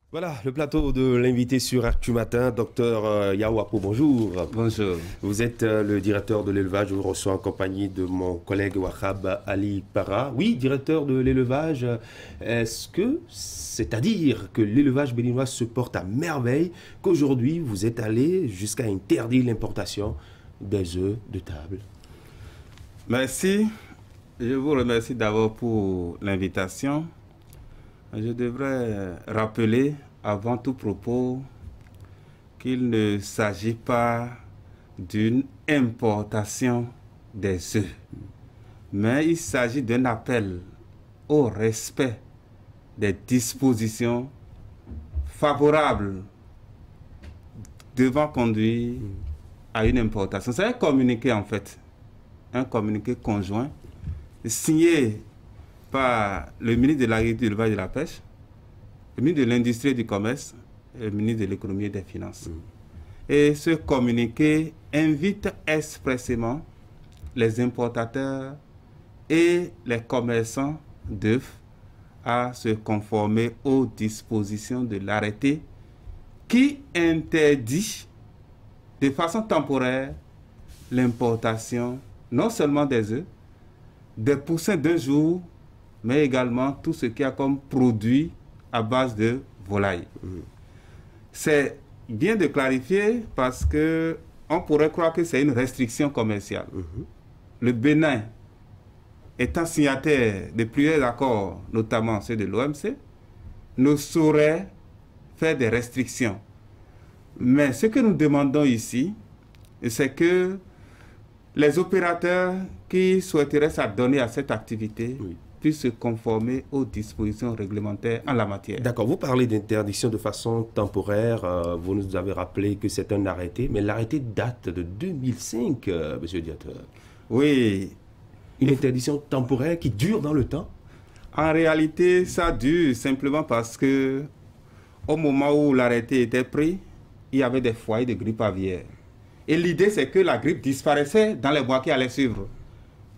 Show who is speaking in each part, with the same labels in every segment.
Speaker 1: Voilà, le plateau de l'invité sur Actu Matin, docteur Yawapo, bonjour.
Speaker 2: Bonjour.
Speaker 1: Vous êtes le directeur de l'élevage, je vous reçois en compagnie de mon collègue Wahab Ali Para. Oui, directeur de l'élevage, c'est-à-dire que l'élevage béninois se porte à merveille, qu'aujourd'hui vous êtes allé jusqu'à interdire l'importation des œufs de table?
Speaker 2: Merci. Je vous remercie d'abord pour l'invitation. Je devrais rappeler avant tout propos qu'il ne s'agit pas d'une importation des œufs, mais il s'agit d'un appel au respect des dispositions favorables devant conduire à une importation. C'est un communiqué en fait, un communiqué conjoint signé par le ministre de l'Agriculture, de l'Élevage et de la Pêche, le ministre de l'Industrie et du Commerce et le ministre de l'Économie et des Finances. Et ce communiqué invite expressément les importateurs et les commerçants d'œufs à se conformer aux dispositions de l'arrêté qui interdit de façon temporaire l'importation non seulement des œufs, des poussins d'un jour, mais également tout ce qui a comme produit à base de volaille. C'est bien de clarifier parce que on pourrait croire que c'est une restriction commerciale. Le Bénin, étant signataire de plusieurs accords, notamment ceux de l'OMC, ne saurait faire des restrictions. Mais ce que nous demandons ici, c'est que les opérateurs qui souhaiteraient s'adonner à cette activité puissent se conformer aux dispositions réglementaires en la matière.
Speaker 1: D'accord, vous parlez d'interdiction de façon temporaire, vous nous avez rappelé que c'est un arrêté, mais l'arrêté date de 2005, monsieur le directeur.
Speaker 2: Oui.
Speaker 1: Une interdiction temporaire qui dure dans le temps?
Speaker 2: En réalité, ça dure simplement parce que au moment où l'arrêté était pris, il y avait des foyers de grippe aviaire. Et l'idée, c'est que la grippe disparaissait dans les mois qui allaient suivre.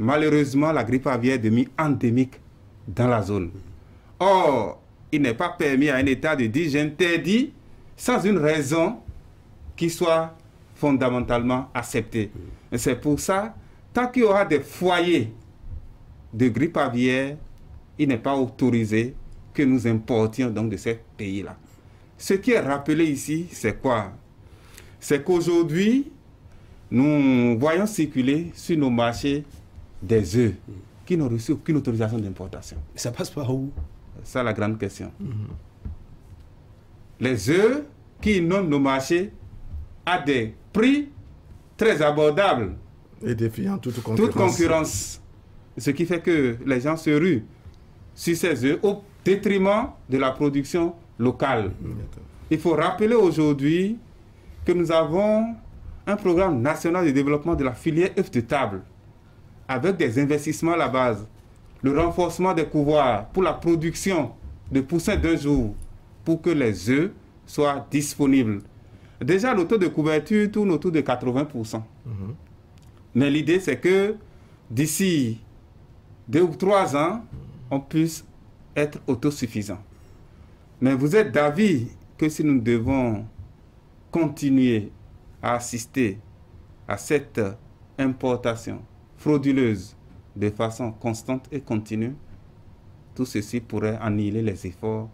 Speaker 2: Malheureusement, la grippe aviaire est devenue endémique dans la zone. Or, il n'est pas permis à un État de dire « j'interdis » sans une raison qui soit fondamentalement acceptée. Et c'est pour ça, tant qu'il y aura des foyers de grippe aviaire, il n'est pas autorisé que nous importions donc de ces pays-là. Ce qui est rappelé ici, c'est quoi? C'est qu'aujourd'hui, nous voyons circuler sur nos marchés des œufs qui n'ont reçu aucune autorisation d'importation.
Speaker 1: Ça passe par où?
Speaker 2: C'est ça la grande question. Les œufs qui inondent nos marchés à des prix très abordables.
Speaker 3: Et défiant toute concurrence.
Speaker 2: Toute concurrence. Ce qui fait que les gens se ruent sur ces œufs au détriment de la production locale. Il faut rappeler aujourd'hui que nous avons un programme national de développement de la filière œufs de table avec des investissements à la base, le renforcement des couvoirs pour la production de poussins d'un jour pour que les œufs soient disponibles. Déjà, le taux de couverture tourne autour de 80%. Mais l'idée, c'est que d'ici 2 ou 3 ans, on puisse être autosuffisant. Mais vous êtes d'avis que si nous devons continuer à assister à cette importation frauduleuse de façon constante et continue, tout ceci pourrait annihiler les efforts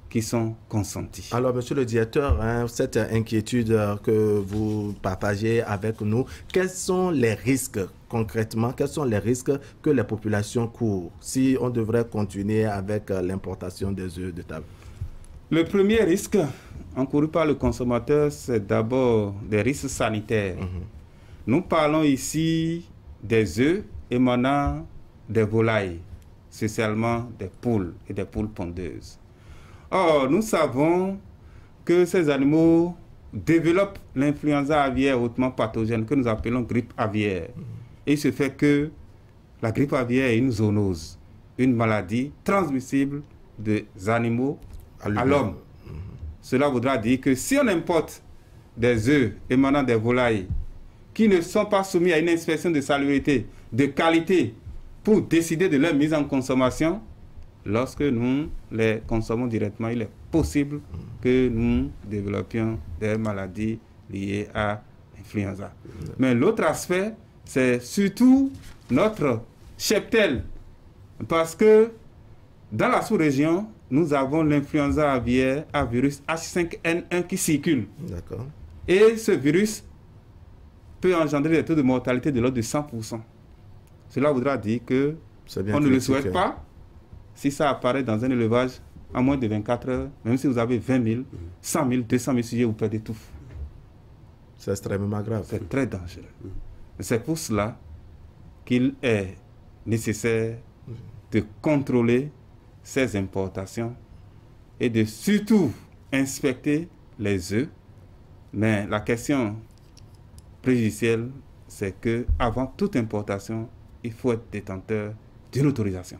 Speaker 2: qui sont consentis.
Speaker 3: Alors, monsieur le directeur, cette inquiétude que vous partagez avec nous, quels sont les risques concrètement, quels sont les risques que les populations courent si on devrait continuer avec l'importation des œufs de table?
Speaker 2: Le premier risque encouru par le consommateur, c'est d'abord des risques sanitaires. Nous parlons ici des œufs émanant des volailles, spécialement des poules et des poules pondeuses. Or, nous savons que ces animaux développent l'influenza aviaire hautement pathogène que nous appelons grippe aviaire. Et il se fait que la grippe aviaire est une zoonose, une maladie transmissible des animaux à l'homme. Cela voudra dire que si on importe des œufs émanant des volailles qui ne sont pas soumis à une inspection de salubrité, de qualité, pour décider de leur mise en consommation, lorsque nous les consommons directement, il est possible que nous développions des maladies liées à l'influenza. Mais l'autre aspect, c'est surtout notre cheptel. Parce que dans la sous-région, nous avons l'influenza aviaire à virus H5N1 qui circule.
Speaker 3: D'accord.
Speaker 2: Et ce virus peut engendrer des taux de mortalité de l'ordre de 100%. Cela voudra dire que on ne le souhaite pas. Si ça apparaît dans un élevage en moins de 24 heures, même si vous avez 20 000, 100 000, 200 000 sujets, vous perdez tout.
Speaker 3: C'est extrêmement grave.
Speaker 2: C'est très dangereux. C'est pour cela qu'il est nécessaire de contrôler ces importations et de surtout inspecter les œufs. Mais la question préjudicielle, c'est que avant toute importation, il faut être détenteur d'une autorisation.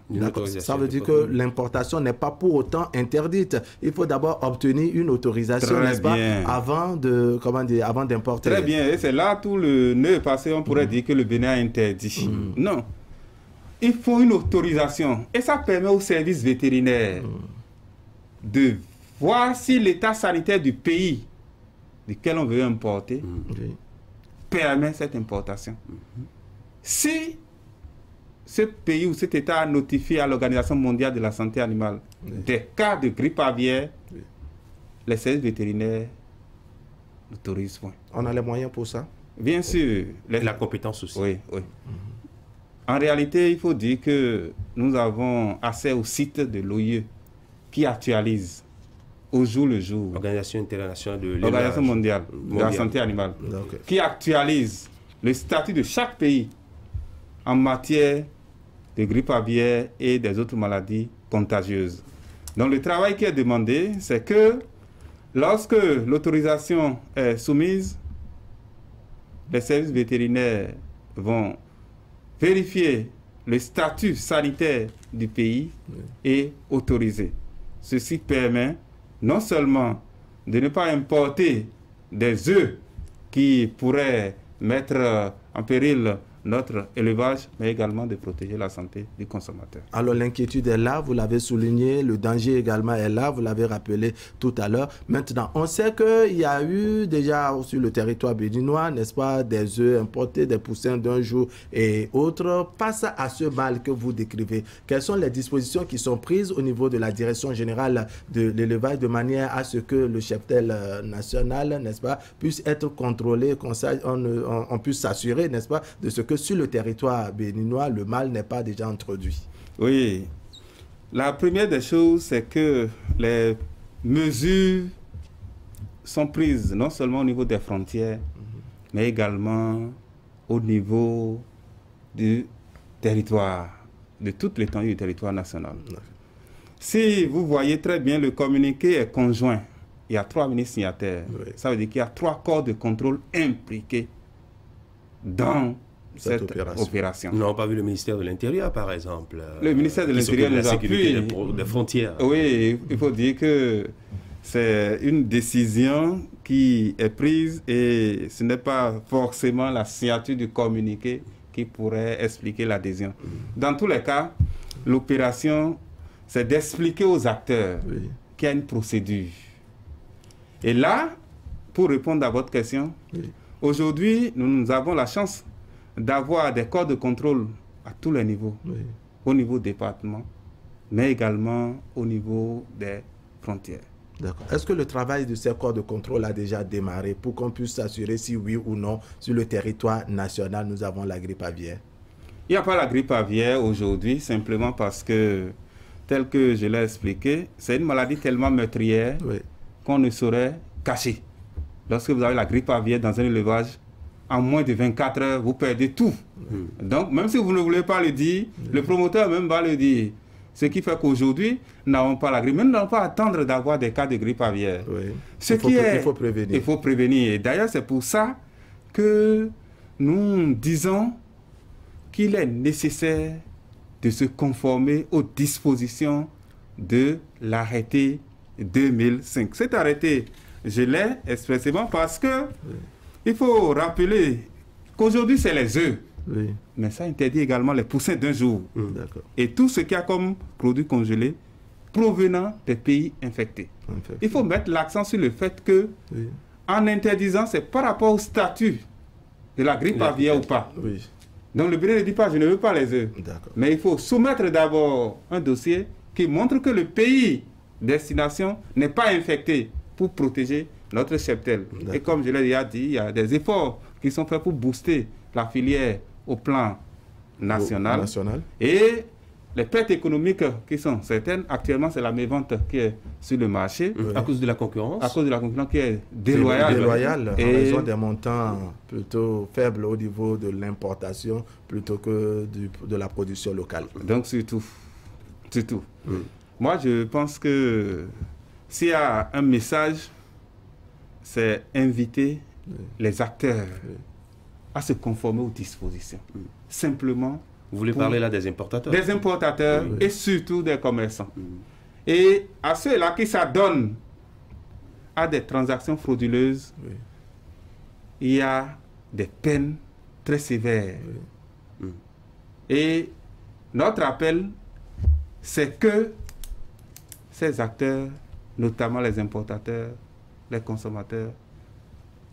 Speaker 3: Ça veut dire que l'importation n'est pas pour autant interdite. Il faut d'abord obtenir une autorisation, n'est-ce pas, avant de, comment dire, avant d'importer.
Speaker 2: Très bien, et c'est là tout le nœud, parce qu'on pourrait dire que le Bénin a interdit. Non. Il faut une autorisation. Et ça permet aux services vétérinaires de voir si l'état sanitaire du pays duquel on veut importer permet cette importation. Si ce pays ou cet État a notifié à l'Organisation mondiale de la santé animale des cas de grippe aviaire, les services vétérinaires n'autorisent point.
Speaker 3: On a les moyens pour ça?
Speaker 2: Bien sûr.
Speaker 1: La compétence aussi.
Speaker 2: Oui, oui. En réalité, il faut dire que nous avons accès au site de l'OIE qui actualise au jour le jour.
Speaker 1: L'Organisation internationale de
Speaker 2: l'Organisation mondiale de la santé animale. Qui actualise le statut de chaque pays en matière de grippe aviaire et des autres maladies contagieuses. Donc le travail qui est demandé, c'est que lorsque l'autorisation est soumise, les services vétérinaires vont vérifier le statut sanitaire du pays et autoriser. Ceci permet non seulement de ne pas importer des œufs qui pourraient mettre en péril notre élevage, mais également de protéger la santé du consommateur.
Speaker 3: Alors l'inquiétude est là, vous l'avez souligné, le danger également est là, vous l'avez rappelé tout à l'heure. Maintenant, on sait qu'il y a eu déjà sur le territoire béninois, n'est-ce pas, des œufs importés, des poussins d'un jour et autres. Face à ce mal que vous décrivez, quelles sont les dispositions qui sont prises au niveau de la direction générale de l'élevage de manière à ce que le cheptel national, n'est-ce pas, puisse être contrôlé, on puisse s'assurer, n'est-ce pas, de ce que sur le territoire béninois, le mal n'est pas déjà introduit?
Speaker 2: Oui. La première des choses, c'est que les mesures sont prises non seulement au niveau des frontières, mais également au niveau du territoire, de toute l'étendue du territoire national. Si vous voyez très bien, le communiqué est conjoint. Il y a 3 ministres signataires. Ça veut dire qu'il y a 3 corps de contrôle impliqués dans cette opération.
Speaker 1: Nous n'avons pas vu le ministère de l'Intérieur, par exemple.
Speaker 2: Le ministère de l'Intérieur nous appuie.
Speaker 1: Des frontières.
Speaker 2: Oui, il faut dire que c'est une décision qui est prise et ce n'est pas forcément la signature du communiqué qui pourrait expliquer l'adhésion. Dans tous les cas, l'opération, c'est d'expliquer aux acteurs qu'il y a une procédure. Et là, pour répondre à votre question, aujourd'hui, nous avons la chance d'avoir des corps de contrôle à tous les niveaux, au niveau département, mais également au niveau des frontières.
Speaker 3: D'accord. Est-ce que le travail de ces corps de contrôle a déjà démarré pour qu'on puisse s'assurer si oui ou non, sur le territoire national, nous avons la grippe aviaire?
Speaker 2: Il n'y a pas la grippe aviaire aujourd'hui, simplement parce que, tel que je l'ai expliqué, c'est une maladie tellement meurtrière qu'on ne saurait cacher. Lorsque vous avez la grippe aviaire dans un élevage, en moins de 24 heures, vous perdez tout. Donc, même si vous ne voulez pas le dire, le promoteur même va le dire. Ce qui fait qu'aujourd'hui, nous n'avons pas la grippe. Mais nous n'allons pas attendre d'avoir des cas de grippe aviaire.
Speaker 3: Il faut prévenir.
Speaker 2: Il faut prévenir. Et d'ailleurs, c'est pour ça que nous disons qu'il est nécessaire de se conformer aux dispositions de l'arrêté 2005. Cet arrêté, je l'ai expressément parce que il faut rappeler qu'aujourd'hui, c'est les œufs. Mais ça interdit également les poussins d'un jour. Et tout ce qu'il y a comme produit congelé provenant des pays infectés. Il faut mettre l'accent sur le fait que, en interdisant, c'est par rapport au statut de la grippe aviaire ou pas. Donc le Bénin ne dit pas, je ne veux pas les œufs. Mais il faut soumettre d'abord un dossier qui montre que le pays destination n'est pas infecté pour protéger notre cheptel. Et comme je l'ai déjà dit, il y a des efforts qui sont faits pour booster la filière au plan national. Et les pertes économiques qui sont certaines, actuellement c'est la mévente qui est sur le marché.
Speaker 1: À cause de la concurrence.
Speaker 2: À cause de la concurrence qui est déloyale.
Speaker 3: En raison des montants plutôt faibles au niveau de l'importation plutôt que de la production locale.
Speaker 2: Donc surtout. Moi je pense que s'il y a un message, c'est inviter les acteurs à se conformer aux dispositions. Simplement.
Speaker 1: Vous voulez parler là des importateurs?
Speaker 2: Des importateurs et surtout des commerçants. Et à ceux-là qui s'adonnent à des transactions frauduleuses, il y a des peines très sévères. Et notre appel, c'est que ces acteurs, notamment les importateurs, les consommateurs,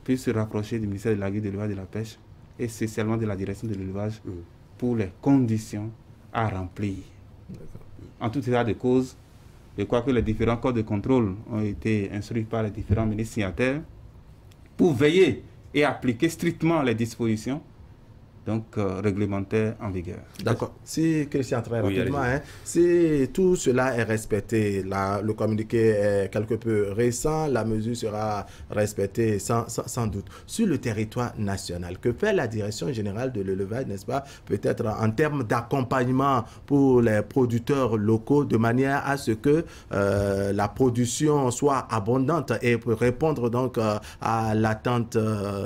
Speaker 2: puissent se rapprocher du ministère de l'Agriculture, de l'Élevage et de la Pêche, et spécialement de la direction de l'élevage, pour les conditions à remplir. En tout état de cause, je crois que les différents codes de contrôle ont été instruits par les différents ministres signataires pour veiller et appliquer strictement les dispositions réglementaires en vigueur.
Speaker 3: D'accord. Si, Christian, très rapidement, si tout cela est respecté, le communiqué est quelque peu récent, la mesure sera respectée sans doute. Sur le territoire national, que fait la Direction générale de l'élevage, n'est-ce pas, peut-être en termes d'accompagnement pour les producteurs locaux, de manière à ce que la production soit abondante et pour répondre donc à l'attente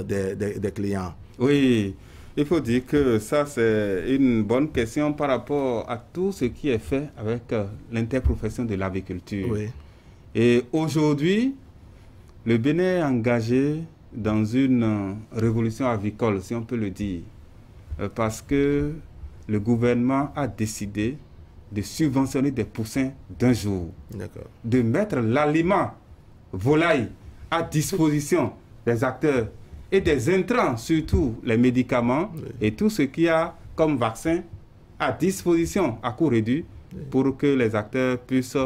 Speaker 3: des clients?
Speaker 2: Oui. Il faut dire que ça, c'est une bonne question par rapport à tout ce qui est fait avec l'interprofession de l'aviculture. Et aujourd'hui, le Bénin est engagé dans une révolution avicole, si on peut le dire, parce que le gouvernement a décidé de subventionner des poussins d'un jour, de mettre l'aliment volaille à disposition des acteurs et des intrants, surtout les médicaments et tout ce qu'il y a comme vaccin à disposition à coût réduit pour que les acteurs puissent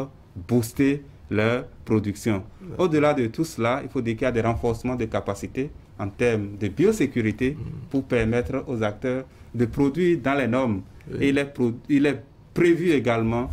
Speaker 2: booster leur production. Au-delà de tout cela, il faut dire qu'il y a des renforcements de capacités en termes de biosécurité pour permettre aux acteurs de produire dans les normes. Et il est prévu également